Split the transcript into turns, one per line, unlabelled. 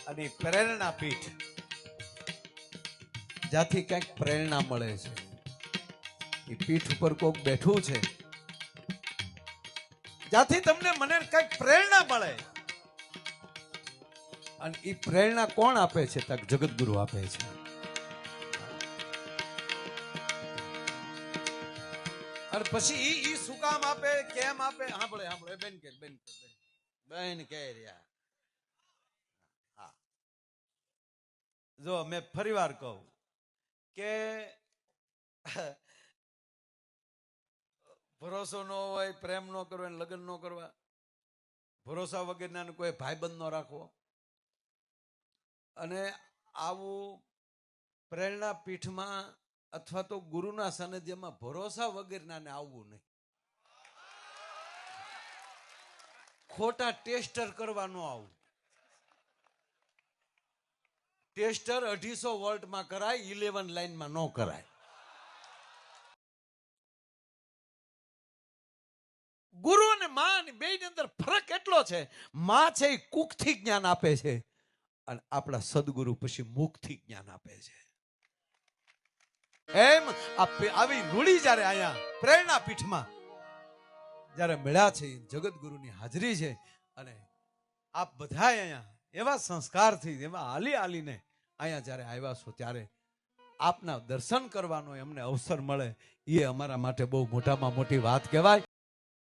અને પ્રેરણા પીઠ જ્યાંથી કંઈક પ્રેરણા મળે છે એ પીઠ ઉપર કોક બેઠું છે જ્યાંથી તમને મને કંઈક પ્રેરણા મળે અને એ પ્રેરણા કોણ આપે છે તક જગતગુરુ આપે છે અને પછી ઈ શું કામ આપે કેમ આપે સાંભળે બેન કે રહ્યા હા જો મેં ફરી વાર કહું કે ભરોસો ન હોય પ્રેમ ન કરવો લગ્ન ન કરવા ભરોસા વગરના કોઈ ભાઈબંધ ન રાખવો અને આવું પ્રેરણા પીઠમાં અથવા તો ગુરુના સાનિધ્યમાં ભરોસા વગરના ને આવવું નહીં ખોટા ટેસ્ટર કરવા ન આવું ટેસ્ટર 250 વોલ્ટમાં કરાય 11 લાઈનમાં ન કરાય ગુરુ અને માં બે ની અંદર ફરક એટલો છે માં છે એ કુખથી જ્ઞાન આપે છે અને આપણા સદગુરુ પછી મુખથી જ્ઞાન આપે છે એમ આવી રૂડી જ્યારે અહીંયા પ્રેરણા પીઠમાં જ્યારે મળ્યા છે જગતગુરુની હાજરી છે અને આપ બધા અહીંયા એવા સંસ્કારથી એવા હાલીને અહીંયા જ્યારે આવ્યા છો ત્યારે આપના દર્શન કરવાનો એમને અવસર મળે એ અમારા માટે બહુ મોટામાં મોટી વાત કહેવાય